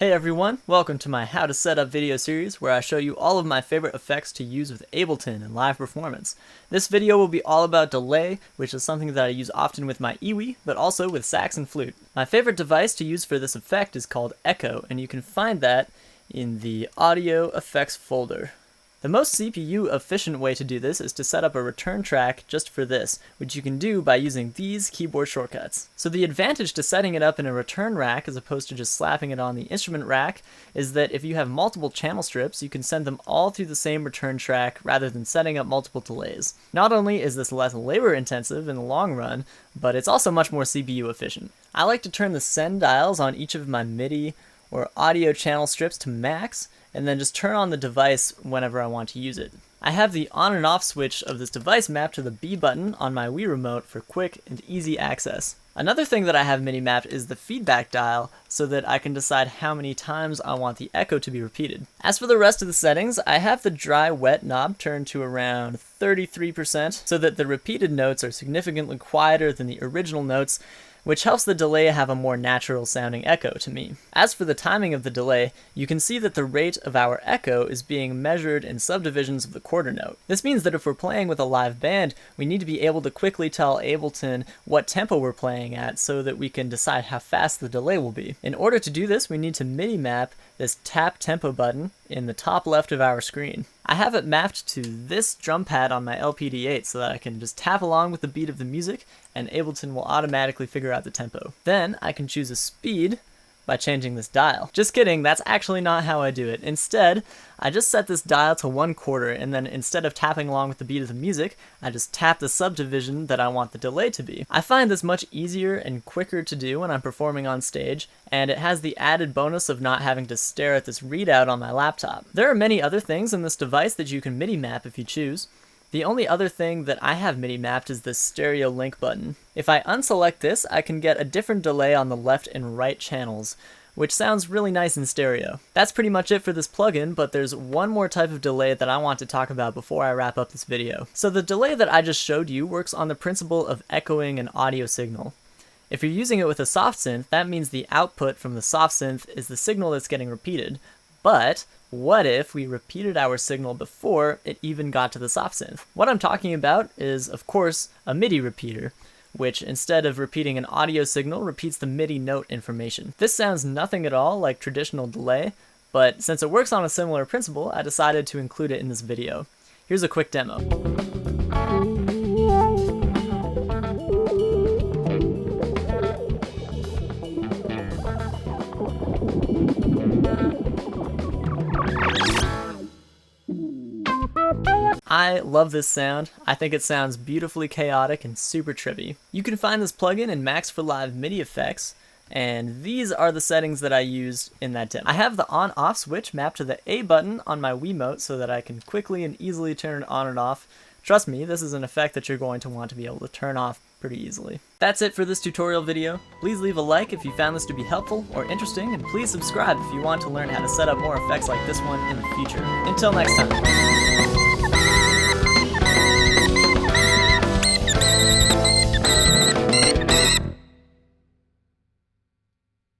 Hey everyone, welcome to my How to Set Up video series where I show you all of my favorite effects to use with Ableton in live performance. This video will be all about delay, which is something that I use often with my iwi, but also with sax and flute. My favorite device to use for this effect is called Echo, and you can find that in the Audio Effects folder. The most CPU efficient way to do this is to set up a return track just for this, which you can do by using these keyboard shortcuts. So the advantage to setting it up in a return rack as opposed to just slapping it on the instrument rack is that if you have multiple channel strips, you can send them all through the same return track rather than setting up multiple delays. Not only is this less labor intensive in the long run, but it's also much more CPU efficient. I like to turn the send dials on each of my MIDI or audio channel strips to max, and then just turn on the device whenever I want to use it. I have the on and off switch of this device mapped to the B button on my Wii remote for quick and easy access. Another thing that I have MIDI mapped is the feedback dial so that I can decide how many times I want the echo to be repeated. As for the rest of the settings, I have the dry-wet knob turned to around 33% so that the repeated notes are significantly quieter than the original notes, which helps the delay have a more natural sounding echo to me. As for the timing of the delay, you can see that the rate of our echo is being measured in subdivisions of the quarter note. This means that if we're playing with a live band, we need to be able to quickly tell Ableton what tempo we're playing at so that we can decide how fast the delay will be. In order to do this, we need to MIDI map this tap tempo button in the top left of our screen. I have it mapped to this drum pad on my LPD8 so that I can just tap along with the beat of the music and Ableton will automatically figure out the tempo. Then I can choose a speed by changing this dial. Just kidding, that's actually not how I do it. Instead, I just set this dial to 1/4 and then instead of tapping along with the beat of the music, I just tap the subdivision that I want the delay to be. I find this much easier and quicker to do when I'm performing on stage, and it has the added bonus of not having to stare at this readout on my laptop. There are many other things in this device that you can MIDI map if you choose. The only other thing that I have MIDI mapped is this stereo link button. If I unselect this, I can get a different delay on the left and right channels, which sounds really nice in stereo. That's pretty much it for this plugin, but there's one more type of delay that I want to talk about before I wrap up this video. So the delay that I just showed you works on the principle of echoing an audio signal. If you're using it with a soft synth, that means the output from the soft synth is the signal that's getting repeated. But what if we repeated our signal before it even got to the soft synth? What I'm talking about is, of course, a MIDI repeater, which instead of repeating an audio signal, repeats the MIDI note information. This sounds nothing at all like traditional delay, but since it works on a similar principle, I decided to include it in this video. Here's a quick demo. I love this sound. I think it sounds beautifully chaotic and super trippy. You can find this plugin in Max for Live MIDI effects, and these are the settings that I used in that demo. I have the on-off switch mapped to the A button on my Wiimote so that I can quickly and easily turn it on and off. Trust me, this is an effect that you're going to want to be able to turn off pretty easily. That's it for this tutorial video. Please leave a like if you found this to be helpful or interesting, and please subscribe if you want to learn how to set up more effects like this one in the future. Until next time.